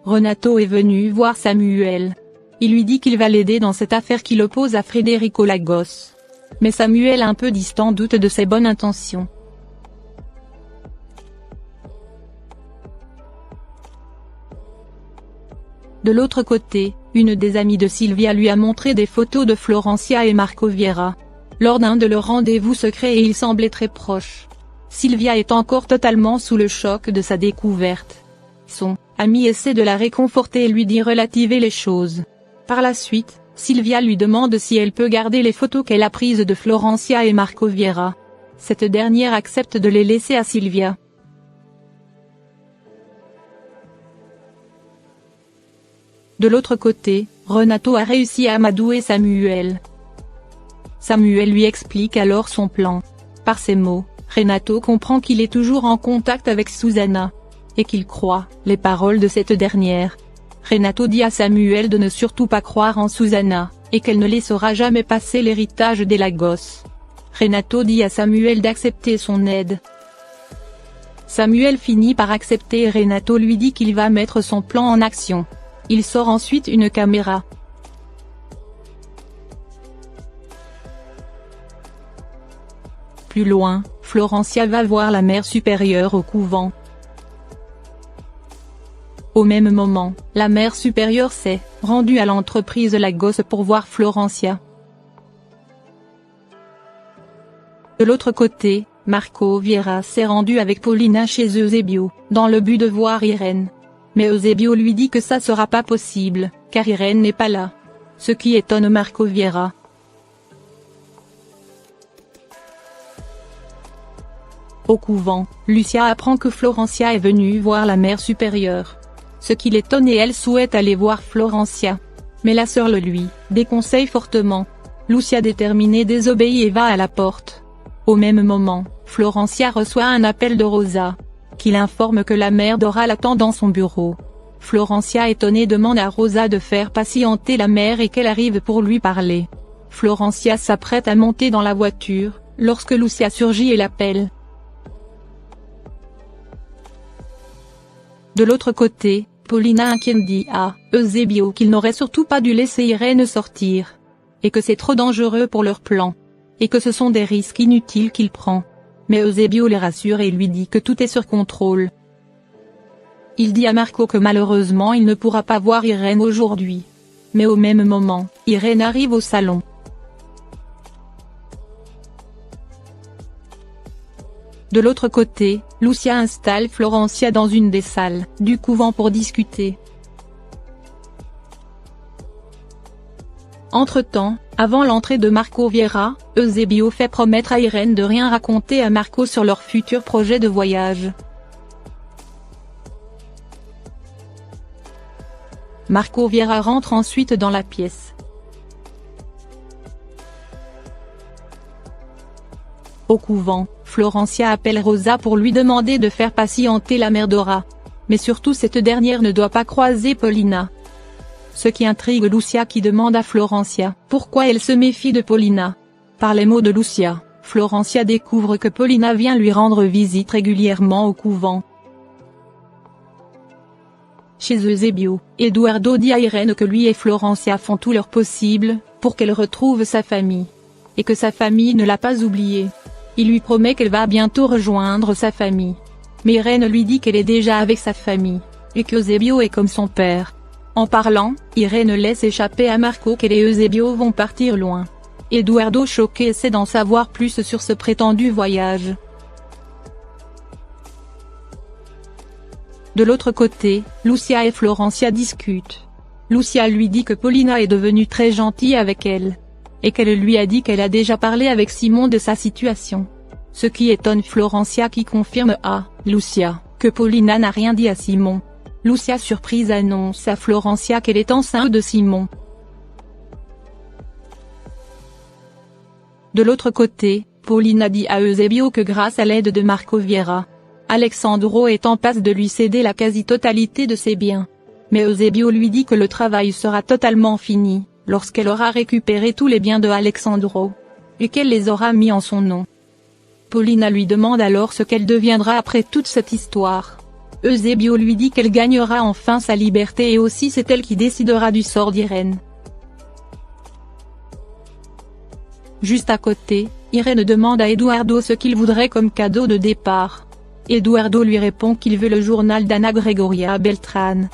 Renato est venu voir Samuel. Il lui dit qu'il va l'aider dans cette affaire qui l'oppose à Federico Lagos. Mais Samuel, un peu distant, doute de ses bonnes intentions. De l'autre côté, une des amies de Silvia lui a montré des photos de Florencia et Marco Vieira, lors d'un de leurs rendez-vous secrets, et ils semblaient très proches. Silvia est encore totalement sous le choc de sa découverte. Son ami essaie de la réconforter et lui dit relativer les choses. Par la suite, Silvia lui demande si elle peut garder les photos qu'elle a prises de Florencia et Marco Vieira. Cette dernière accepte de les laisser à Silvia. De l'autre côté, Renato a réussi à amadouer Samuel. Samuel lui explique alors son plan. Par ces mots, Renato comprend qu'il est toujours en contact avec Susanna, et qu'il croit les paroles de cette dernière. Renato dit à Samuel de ne surtout pas croire en Susanna, et qu'elle ne laissera jamais passer l'héritage des Lagos. Renato dit à Samuel d'accepter son aide. Samuel finit par accepter et Renato lui dit qu'il va mettre son plan en action. Il sort ensuite une caméra. Plus loin, Florencia va voir la mère supérieure au couvent. Au même moment, la mère supérieure s'est rendue à l'entreprise Lagos pour voir Florencia. De l'autre côté, Marco Vieira s'est rendu avec Paulina chez Eusebio, dans le but de voir Irène. Mais Eusebio lui dit que ça sera pas possible, car Irène n'est pas là. Ce qui étonne Marco Vieira. Au couvent, Lucia apprend que Florencia est venue voir la mère supérieure. Ce qui l'étonne, et elle souhaite aller voir Florencia. Mais la sœur le lui déconseille fortement. Lucia, déterminée, désobéit et va à la porte. Au même moment, Florencia reçoit un appel de Rosa, qui l'informe que la mère Dora l'attend dans son bureau. Florencia, étonnée, demande à Rosa de faire patienter la mère et qu'elle arrive pour lui parler. Florencia s'apprête à monter dans la voiture, lorsque Lucia surgit et l'appelle. De l'autre côté, Paulina inquiète dit à Eusebio qu'il n'aurait surtout pas dû laisser Irène sortir, et que c'est trop dangereux pour leur plan, et que ce sont des risques inutiles qu'il prend. Mais Eusebio les rassure et lui dit que tout est sur contrôle. Il dit à Marco que malheureusement il ne pourra pas voir Irène aujourd'hui. Mais au même moment, Irène arrive au salon. De l'autre côté, Lucia installe Florencia dans une des salles du couvent pour discuter. Entre-temps, avant l'entrée de Marco Vieira, Eusebio fait promettre à Irène de rien raconter à Marco sur leur futur projet de voyage. Marco Vieira rentre ensuite dans la pièce. Au couvent, Florencia appelle Rosa pour lui demander de faire patienter la mère Dora. Mais surtout, cette dernière ne doit pas croiser Paulina. Ce qui intrigue Lucia, qui demande à Florencia pourquoi elle se méfie de Paulina. Par les mots de Lucia, Florencia découvre que Paulina vient lui rendre visite régulièrement au couvent. Chez Eusebio, Eduardo dit à Irène que lui et Florencia font tout leur possible pour qu'elle retrouve sa famille, et que sa famille ne l'a pas oubliée. Il lui promet qu'elle va bientôt rejoindre sa famille. Mais Irène lui dit qu'elle est déjà avec sa famille, et qu'Eusebio est comme son père. En parlant, Irène laisse échapper à Marco qu'elle et Eusebio vont partir loin. Eduardo, choqué, essaie d'en savoir plus sur ce prétendu voyage. De l'autre côté, Lucia et Florencia discutent. Lucia lui dit que Paulina est devenue très gentille avec elle, et qu'elle lui a dit qu'elle a déjà parlé avec Simon de sa situation. Ce qui étonne Florencia, qui confirme à Lucia que Paulina n'a rien dit à Simon. Lucia, surprise, annonce à Florencia qu'elle est enceinte de Simon. De l'autre côté, Paulina dit à Eusebio que grâce à l'aide de Marco Vieira, Alexandro est en passe de lui céder la quasi-totalité de ses biens. Mais Eusebio lui dit que le travail sera totalement fini lorsqu'elle aura récupéré tous les biens de Alexandro, et qu'elle les aura mis en son nom. Paulina lui demande alors ce qu'elle deviendra après toute cette histoire. Eusebio lui dit qu'elle gagnera enfin sa liberté et aussi c'est elle qui décidera du sort d'Irène. Juste à côté, Irène demande à Eduardo ce qu'il voudrait comme cadeau de départ. Eduardo lui répond qu'il veut le journal d'Anna Gregoria Beltrán.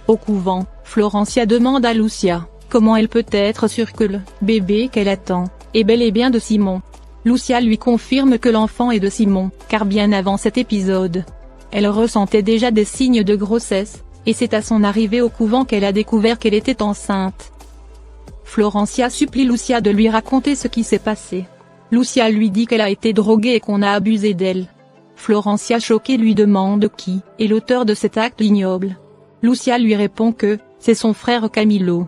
Au couvent, Florencia demande à Lucia comment elle peut être sûre que le bébé qu'elle attend est bel et bien de Simon. Lucia lui confirme que l'enfant est de Simon, car bien avant cet épisode, elle ressentait déjà des signes de grossesse, et c'est à son arrivée au couvent qu'elle a découvert qu'elle était enceinte. Florencia supplie Lucia de lui raconter ce qui s'est passé. Lucia lui dit qu'elle a été droguée et qu'on a abusé d'elle. Florencia choquée lui demande qui est l'auteur de cet acte ignoble. Lucia lui répond que c'est son frère Camilo.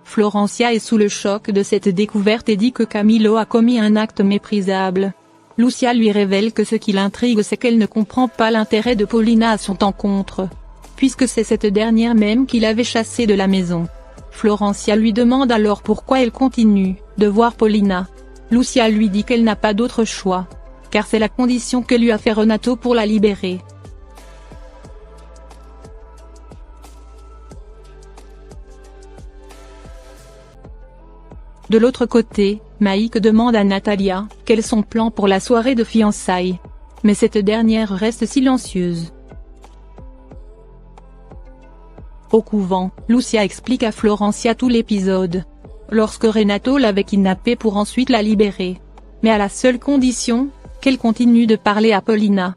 Florencia est sous le choc de cette découverte et dit que Camilo a commis un acte méprisable. Lucia lui révèle que ce qui l'intrigue c'est qu'elle ne comprend pas l'intérêt de Paulina à son encontre, puisque c'est cette dernière même qui l'avait chassée de la maison. Florencia lui demande alors pourquoi elle continue de voir Paulina. Lucia lui dit qu'elle n'a pas d'autre choix, car c'est la condition que lui a fait Renato pour la libérer. De l'autre côté, Maïk demande à Natalia quel est son plan pour la soirée de fiançailles. Mais cette dernière reste silencieuse. Au couvent, Lucia explique à Florencia tout l'épisode. Lorsque Renato l'avait kidnappée pour ensuite la libérer. Mais à la seule condition qu'elle continue de parler à Paulina.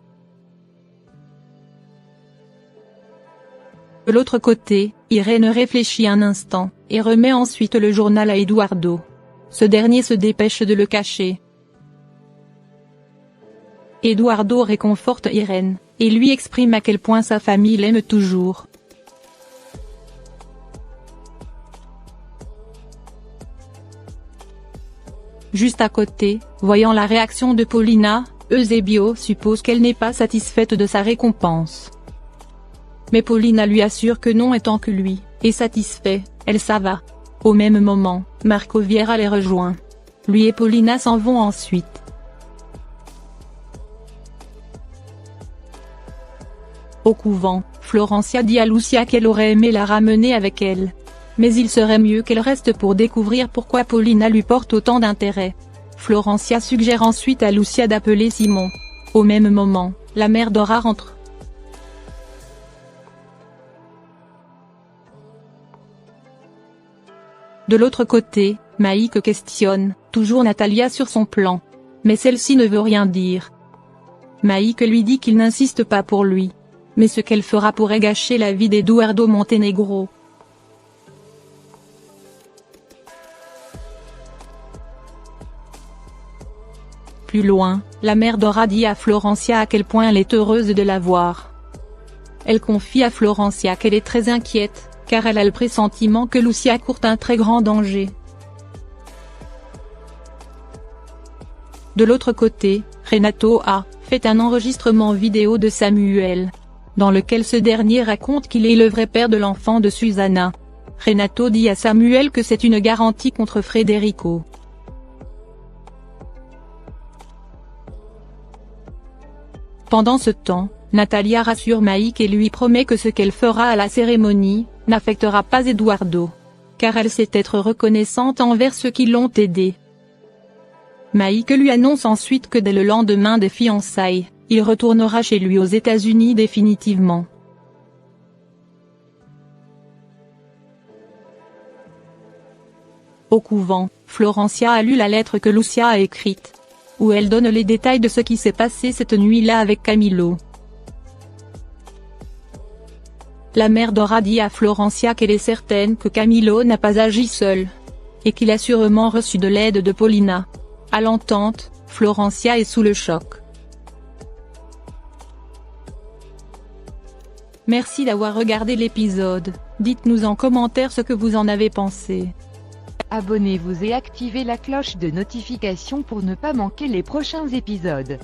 De l'autre côté, Irène réfléchit un instant, et remet ensuite le journal à Eduardo. Ce dernier se dépêche de le cacher. Eduardo réconforte Irène, et lui exprime à quel point sa famille l'aime toujours. Juste à côté, voyant la réaction de Paulina, Eusebio suppose qu'elle n'est pas satisfaite de sa récompense. Mais Paulina lui assure que non et tant que lui est satisfait, elle ça va. Au même moment, Marco Vieira les rejoint. Lui et Paulina s'en vont ensuite. Au couvent, Florencia dit à Lucia qu'elle aurait aimé la ramener avec elle. Mais il serait mieux qu'elle reste pour découvrir pourquoi Paulina lui porte autant d'intérêt. Florencia suggère ensuite à Lucia d'appeler Simon. Au même moment, la mère Dora rentre. De l'autre côté, Maïk questionne toujours Natalia sur son plan. Mais celle-ci ne veut rien dire. Maïk lui dit qu'il n'insiste pas pour lui. Mais ce qu'elle fera pourrait gâcher la vie d'Eduardo Montenegro. Plus loin, la mère Dora dit à Florencia à quel point elle est heureuse de la voir. Elle confie à Florencia qu'elle est très inquiète, car elle a le pressentiment que Lucia court un très grand danger. De l'autre côté, Renato a fait un enregistrement vidéo de Samuel, dans lequel ce dernier raconte qu'il est le vrai père de l'enfant de Susana. Renato dit à Samuel que c'est une garantie contre Federico. Pendant ce temps, Natalia rassure Maïk et lui promet que ce qu'elle fera à la cérémonie n'affectera pas Eduardo, car elle sait être reconnaissante envers ceux qui l'ont aidée. Maïk lui annonce ensuite que dès le lendemain des fiançailles, il retournera chez lui aux États-Unis définitivement. Au couvent, Florencia a lu la lettre que Lucia a écrite, où elle donne les détails de ce qui s'est passé cette nuit-là avec Camilo. La mère Dora dit à Florencia qu'elle est certaine que Camilo n'a pas agi seul, et qu'il a sûrement reçu de l'aide de Paulina. À l'entente, Florencia est sous le choc. Merci d'avoir regardé l'épisode, dites-nous en commentaire ce que vous en avez pensé. Abonnez-vous et activez la cloche de notification pour ne pas manquer les prochains épisodes.